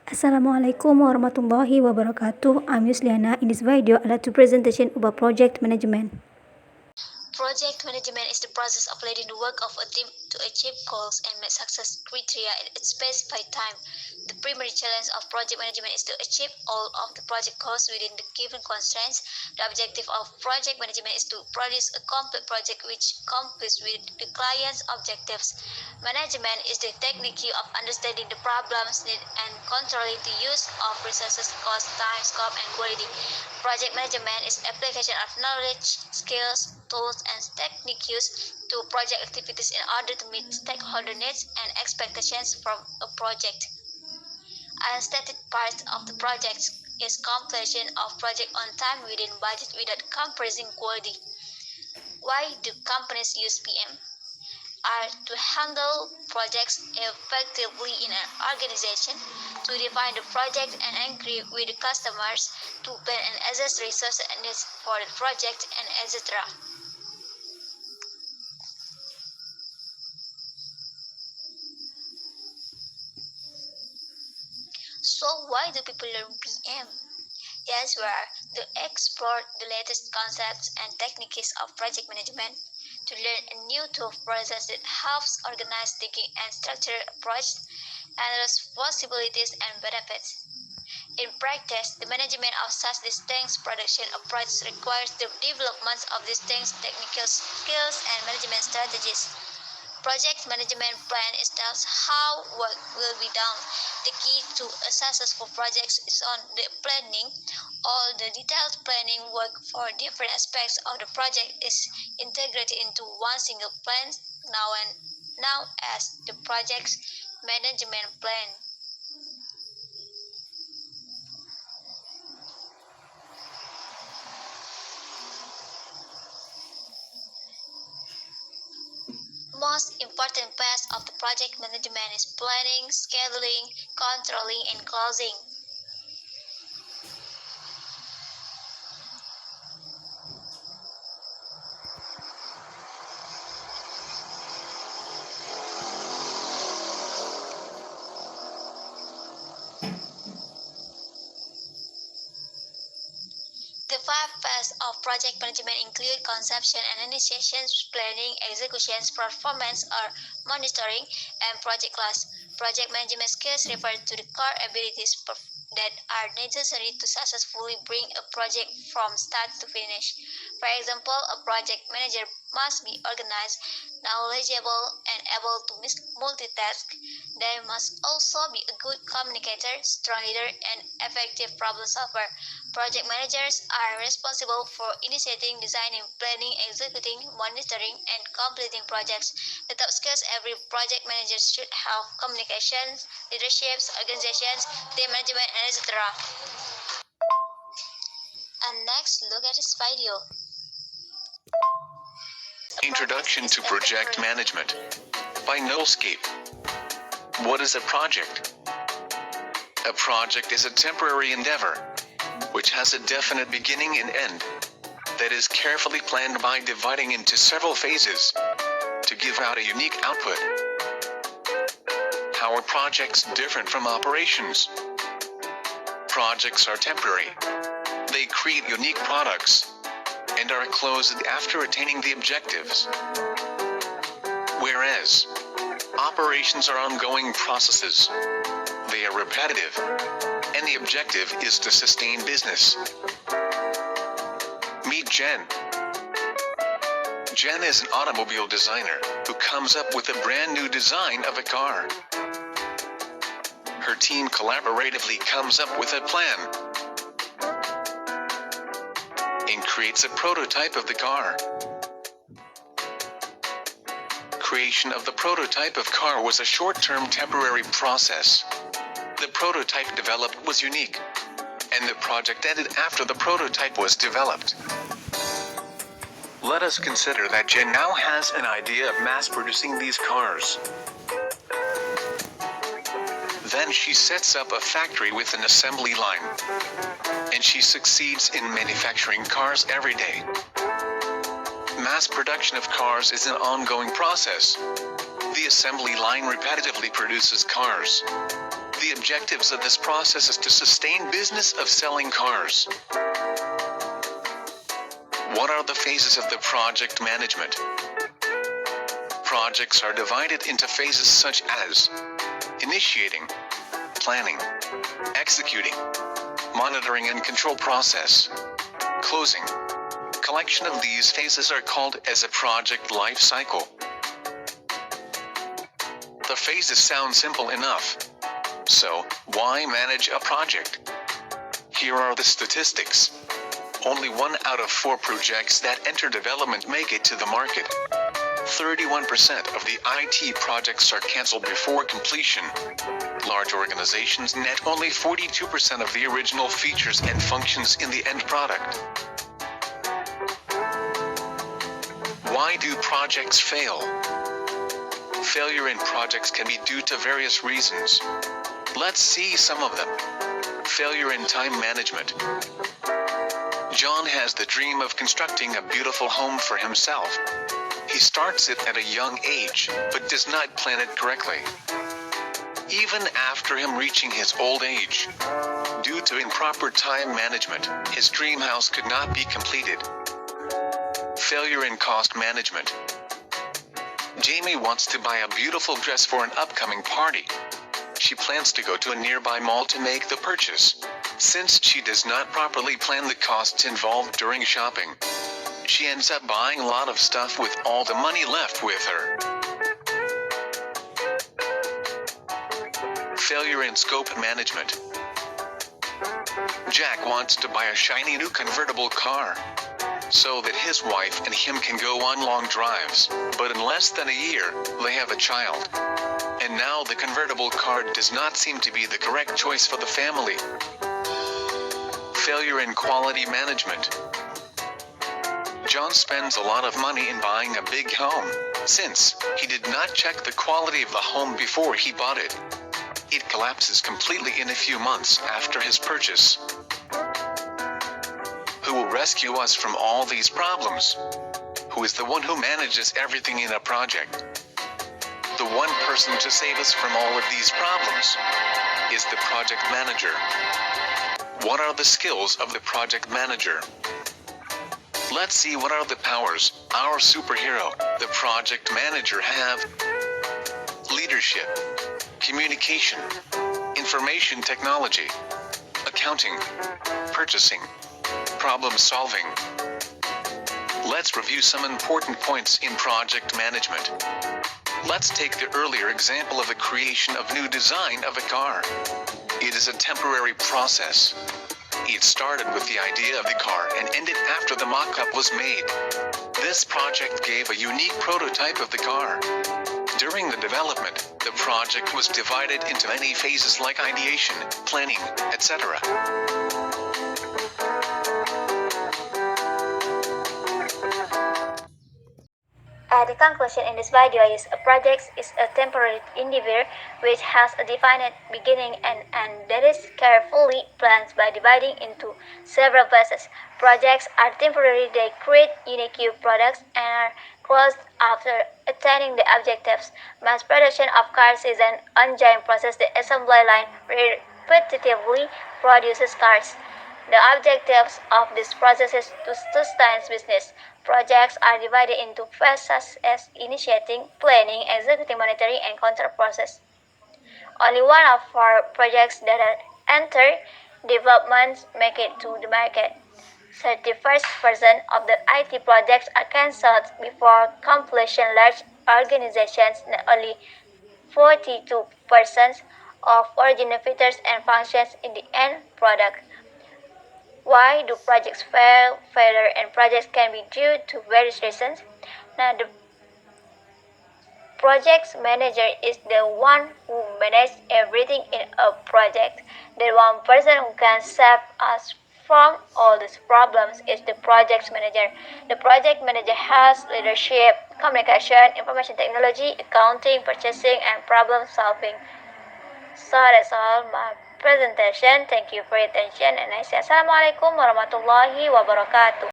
Assalamualaikum warahmatullahi wabarakatuh. I'm Yusliana. In this video, I'd like to presentation about project management. Project management is the process of leading the work of a team to achieve goals and meet success criteria in a specified time. The primary challenge of project management is to achieve all of the project goals within the given constraints. The objective of project management is to produce a complete project which complies with the client's objectives. Management is the technique of understanding the problems, needs, and controlling the use of resources, cost, time, scope, and quality. Project management is application of knowledge, skills, tools, and techniques used to project activities in order to meet stakeholder needs and expectations from a project. A stated part of the project is completion of project on time within budget without compromising quality. Why do companies use PM? Are to handle projects effectively in an organization, to define the project and agree with the customers, to plan and assess resources and needs for the project, and etc. So why do people learn PM? Yes, we are to explore the latest concepts and techniques of project management, to learn a new tool process that helps organize thinking and structure approach and responsibilities and benefits. In practice, the management of such distinct production approaches requires the development of distinct technical skills and management strategies. Project management plan establishes how work will be done. The key to a successful project is on the planning. All the detailed planning work for different aspects of the project is integrated into one single plan, known as the project management plan. Most important parts of the project management is planning, scheduling, controlling, and closing. The five phases of project management include conception and initiation, planning, execution, performance or monitoring, and project loss. Project management skills refer to the core abilities that are necessary to successfully bring a project from start to finish. For example, a project manager must be organized, knowledgeable, and able to multitask. They must also be a good communicator, strong leader, and effective problem solver. Project managers are responsible for initiating, designing, planning, executing, monitoring, and completing projects. The top skills every project manager should have: communications, leadership, organizations, team management, and etc. And next, look at this video. Introduction to Project Management by Nullscape. What is a project? A project is a temporary endeavor which has a definite beginning and end that is carefully planned by dividing into several phases to give out a unique output. How are projects different from operations? Projects are temporary. They create unique products and are closed after attaining the objectives. Whereas operations are ongoing processes. They are repetitive, and the objective is to sustain business. Meet Jen. Jen is an automobile designer who comes up with a brand new design of a car. Her team collaboratively comes up with a plan and creates a prototype of the car. Creation of the prototype of car was a short-term temporary process. The prototype developed was unique, and the project ended after the prototype was developed. Let us consider that Jen now has an idea of mass-producing these cars. Then she sets up a factory with an assembly line, and she succeeds in manufacturing cars every day. Mass production of cars is an ongoing process. The assembly line repetitively produces cars. the objectives of this process is to sustain business of selling cars. What are the phases of the project management? Projects are divided into phases such as initiating, planning, executing, monitoring and control process, closing. Collection of these phases are called as a project life cycle. The phases sound simple enough. So, why manage a project? Here are the statistics. Only 1 out of 4 projects that enter development make it to the market. 31% of the IT projects are canceled before completion. Large organizations net only 42% of the original features and functions in the end product. Why do projects fail? Failure in projects can be due to various reasons. Let's see some of them. Failure in time management. John has the dream of constructing a beautiful home for himself. He starts it at a young age, but does not plan it correctly. Even after him reaching his old age, due to improper time management, his dream house could not be completed. Failure in cost management. Jamie wants to buy a beautiful dress for an upcoming party. She plans to go to a nearby mall to make the purchase. Since she does not properly plan the costs involved during shopping, she ends up buying a lot of stuff with all the money left with her. Failure in scope management. Jack wants to buy a shiny new convertible car so that his wife and him can go on long drives, but in less than a year, they have a child. And now the convertible car does not seem to be the correct choice for the family. Failure in quality management. John spends a lot of money in buying a big home, since he did not check the quality of the home before he bought it. It collapses completely in a few months after his purchase. Who will rescue us from all these problems? Who is the one who manages everything in a project? The one person to save us from all of these problems is the project manager. What are the skills of the project manager? Let's see what are the powers our superhero, the project manager, have. Leadership, communication, information technology, accounting, purchasing, problem solving. Let's review some important points in project management. Let's take the earlier example of the creation of new design of a car. It is a temporary process. It started with the idea of the car and ended after the mock-up was made. This project gave a unique prototype of the car. During the development, the project was divided into many phases like ideation, planning, etc. The conclusion in this video is a project is a temporary endeavor which has a definite beginning and end that is carefully planned by dividing into several phases. Projects are temporary, they create unique products and are closed after attaining the objectives. Mass production of cars is an ongoing process. The assembly line repetitively produces cars. The objectives of this process is to sustain business. Projects are divided into phases as initiating, planning, executing, monitoring, and control process. Only 1 of 4 projects that are enter development make it to the market. 31% of the IT projects are cancelled before completion. Large organizations, not only 42% of original features and functions in the end product. Why do projects fail? Failure in projects can be due to various reasons. Now, the project manager is the one who manages everything in a project. The one person who can save us from all these problems is the project manager. The project manager has leadership, communication, information technology, accounting, purchasing, and problem solving. So that's all my presentation. Thank you for your attention and I say Assalamualaikum warahmatullahi wabarakatuh.